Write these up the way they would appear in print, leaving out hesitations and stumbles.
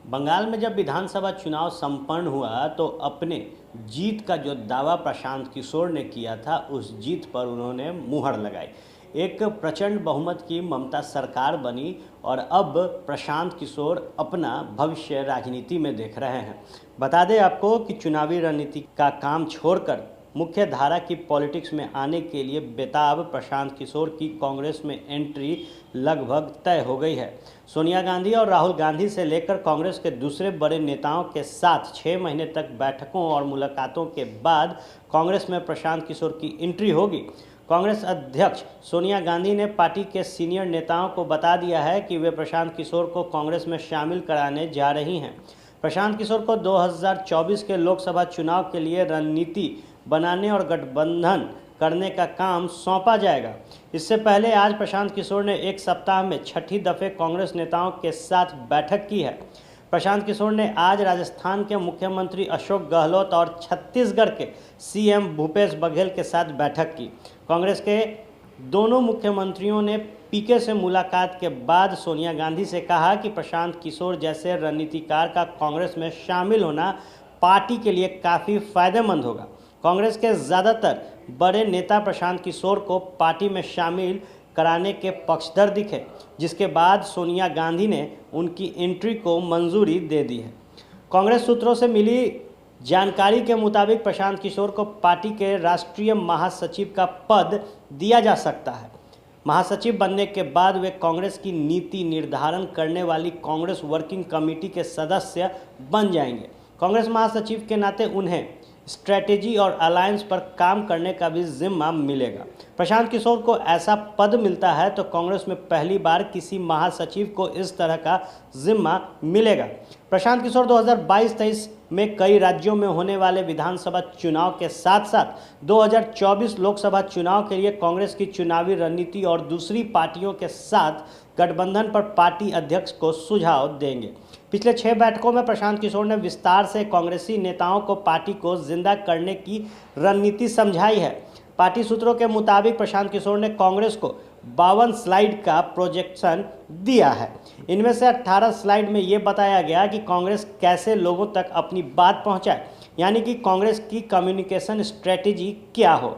बंगाल में जब विधानसभा चुनाव संपन्न हुआ तो अपने जीत का जो दावा प्रशांत किशोर ने किया था उस जीत पर उन्होंने मुहर लगाई। एक प्रचंड बहुमत की ममता सरकार बनी और अब प्रशांत किशोर अपना भविष्य राजनीति में देख रहे हैं। बता दें आपको कि चुनावी रणनीति का काम छोड़कर मुख्य धारा की पॉलिटिक्स में आने के लिए बेताब प्रशांत किशोर की कांग्रेस में एंट्री लगभग तय हो गई है। सोनिया गांधी और राहुल गांधी से लेकर कांग्रेस के दूसरे बड़े नेताओं के साथ 6 महीने तक बैठकों और मुलाकातों के बाद कांग्रेस में प्रशांत किशोर की एंट्री होगी। कांग्रेस अध्यक्ष सोनिया गांधी ने पार्टी के सीनियर नेताओं को बता दिया है कि वे प्रशांत किशोर को कांग्रेस में शामिल कराने जा रही हैं। प्रशांत किशोर को 2024 के लोकसभा चुनाव के लिए रणनीति बनाने और गठबंधन करने का काम सौंपा जाएगा। इससे पहले आज प्रशांत किशोर ने एक सप्ताह में छठी दफे कांग्रेस नेताओं के साथ बैठक की है। प्रशांत किशोर ने आज राजस्थान के मुख्यमंत्री अशोक गहलोत और छत्तीसगढ़ के सीएम भूपेश बघेल के साथ बैठक की। कांग्रेस के दोनों मुख्यमंत्रियों ने पीके से मुलाकात के बाद सोनिया गांधी से कहा कि प्रशांत किशोर जैसे रणनीतिकार का कांग्रेस में शामिल होना पार्टी के लिए काफ़ी फायदेमंद होगा। कांग्रेस के ज़्यादातर बड़े नेता प्रशांत किशोर को पार्टी में शामिल कराने के पक्षधर दिखे, जिसके बाद सोनिया गांधी ने उनकी एंट्री को मंजूरी दे दी है। कांग्रेस सूत्रों से मिली जानकारी के मुताबिक प्रशांत किशोर को पार्टी के राष्ट्रीय महासचिव का पद दिया जा सकता है। महासचिव बनने के बाद वे कांग्रेस की नीति निर्धारण करने वाली कांग्रेस वर्किंग कमेटी के सदस्य बन जाएंगे। कांग्रेस महासचिव के नाते उन्हें स्ट्रेटेजी और अलायंस पर काम करने का भी जिम्मा मिलेगा। प्रशांत किशोर को ऐसा पद मिलता है तो कांग्रेस में पहली बार किसी महासचिव को इस तरह का जिम्मा मिलेगा। प्रशांत किशोर 2022-23 में कई राज्यों में होने वाले विधानसभा चुनाव के साथ साथ 2024 लोकसभा चुनाव के लिए कांग्रेस की चुनावी रणनीति और दूसरी पार्टियों के साथ गठबंधन पर पार्टी अध्यक्ष को सुझाव देंगे। पिछले 6 बैठकों में प्रशांत किशोर ने विस्तार से कांग्रेसी नेताओं को पार्टी को जिंदा करने की रणनीति समझाई है। पार्टी सूत्रों के मुताबिक प्रशांत किशोर ने कांग्रेस को 52 स्लाइड का प्रोजेक्शन दिया है। इनमें से 18 स्लाइड में ये बताया गया कि कांग्रेस कैसे लोगों तक अपनी बात पहुंचाए, यानी कि कांग्रेस की कम्युनिकेशन स्ट्रेटेजी क्या हो।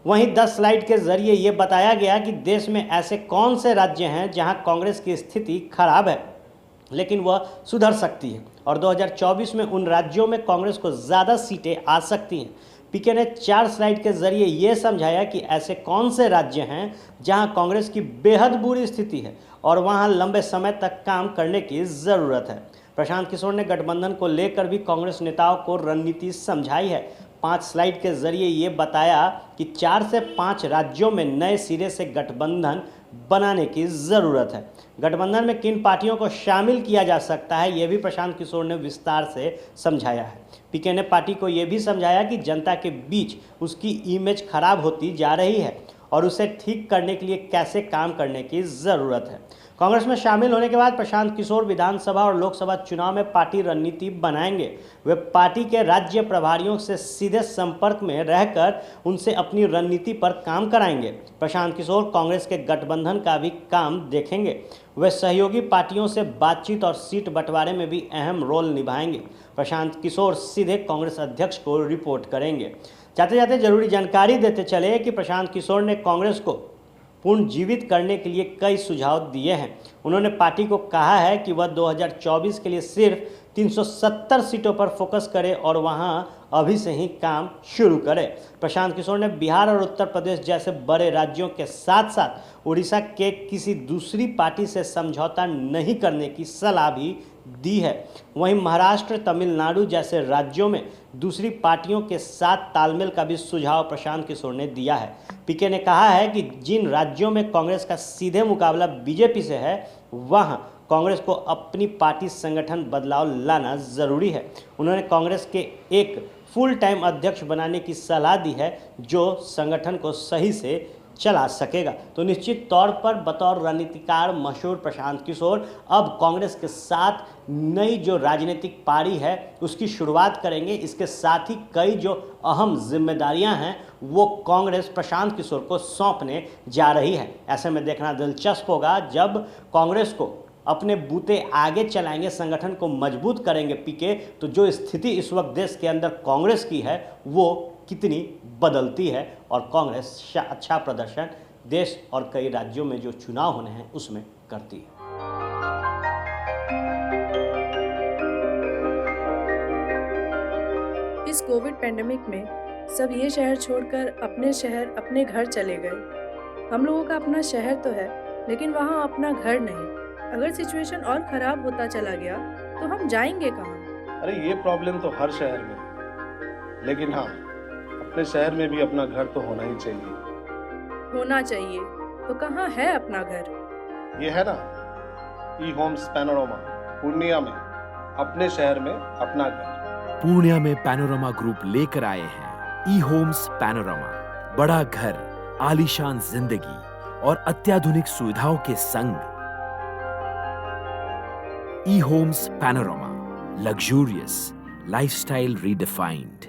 वहीं 10 स्लाइड के जरिए ये बताया गया कि देश में ऐसे कौन से राज्य हैं जहां कांग्रेस की स्थिति खराब है लेकिन वह सुधर सकती है और 2024 में उन राज्यों में कांग्रेस को ज़्यादा सीटें आ सकती हैं। पीके ने 4 स्लाइड के जरिए ये समझाया कि ऐसे कौन से राज्य हैं जहां कांग्रेस की बेहद बुरी स्थिति है और वहां लंबे समय तक काम करने की ज़रूरत है। प्रशांत किशोर ने गठबंधन को लेकर भी कांग्रेस नेताओं को रणनीति समझाई है। 5 स्लाइड के जरिए ये बताया कि 4 से 5 राज्यों में नए सिरे से गठबंधन बनाने की ज़रूरत है। गठबंधन में किन पार्टियों को शामिल किया जा सकता है, ये भी प्रशांत किशोर ने विस्तार से समझाया है। पीके ने पार्टी को ये भी समझाया कि जनता के बीच उसकी इमेज खराब होती जा रही है और उसे ठीक करने के लिए कैसे काम करने की ज़रूरत है। कांग्रेस में शामिल होने के बाद प्रशांत किशोर विधानसभा और लोकसभा चुनाव में पार्टी रणनीति बनाएंगे। वे पार्टी के राज्य प्रभारियों से सीधे संपर्क में रहकर उनसे अपनी रणनीति पर काम कराएंगे। प्रशांत किशोर कांग्रेस के गठबंधन का भी काम देखेंगे। वे सहयोगी पार्टियों से बातचीत और सीट बंटवारे में भी अहम रोल निभाएंगे। प्रशांत किशोर सीधे कांग्रेस अध्यक्ष को रिपोर्ट करेंगे। जाते जाते जरूरी जानकारी देते चले कि प्रशांत किशोर ने कांग्रेस को पुनर्जीवित करने के लिए कई सुझाव दिए हैं। उन्होंने पार्टी को कहा है कि वह 2024 के लिए सिर्फ 370 सीटों पर फोकस करे और वहां अभी से ही काम शुरू करे। प्रशांत किशोर ने बिहार और उत्तर प्रदेश जैसे बड़े राज्यों के साथ साथ उड़ीसा के किसी दूसरी पार्टी से समझौता नहीं करने की सलाह भी दी है। वहीं महाराष्ट्र, तमिलनाडु जैसे राज्यों में दूसरी पार्टियों के साथ तालमेल का भी सुझाव प्रशांत किशोर ने दिया है। पीके ने कहा है कि जिन राज्यों में कांग्रेस का सीधे मुकाबला बीजेपी से है वहां कांग्रेस को अपनी पार्टी संगठन बदलाव लाना जरूरी है। उन्होंने कांग्रेस के एक फुल टाइम अध्यक्ष बनाने की सलाह दी है जो संगठन को सही से चला सकेगा। तो निश्चित तौर पर बतौर रणनीतिकार मशहूर प्रशांत किशोर अब कांग्रेस के साथ नई जो राजनीतिक पारी है उसकी शुरुआत करेंगे। इसके साथ ही कई जो अहम जिम्मेदारियां हैं वो कांग्रेस प्रशांत किशोर को सौंपने जा रही है। ऐसे में देखना दिलचस्प होगा जब कांग्रेस को अपने बूते आगे चलाएंगे, संगठन को मजबूत करेंगे पीके, तो जो स्थिति इस वक्त देश के अंदर कांग्रेस की है वो कितनी बदलती है और कांग्रेस अच्छा प्रदर्शन देश और कई राज्यों में जो चुनाव होने हैं उसमें करती है। इस कोविड पैंडेमिक में सब ये शहर छोड़कर अपने शहर, अपने घर चले गए। हम लोगों का अपना शहर तो है, लेकिन वहाँ अपना घर नहीं। अगर सिचुएशन और खराब होता चला गया तो हम जाएंगे कहाँ? अरे ये प्रॉब्लम तो हर शहर में है, लेकिन हाँ, अपने शहर में भी अपना घर तो होना ही चाहिए। होना चाहिए तो कहाँ है अपना घर? ये है ना, ई होम्स पैनोरामा, पूर्णिया में, अपने शहर में अपना घर। पूर्णिया में पैनोरामा ग्रुप लेकर आए हैं ई होम्स पैनोरामा। बड़ा घर, आलीशान जिंदगी और अत्याधुनिक सुविधाओं के संग। E homes panorama, luxurious lifestyle redefined.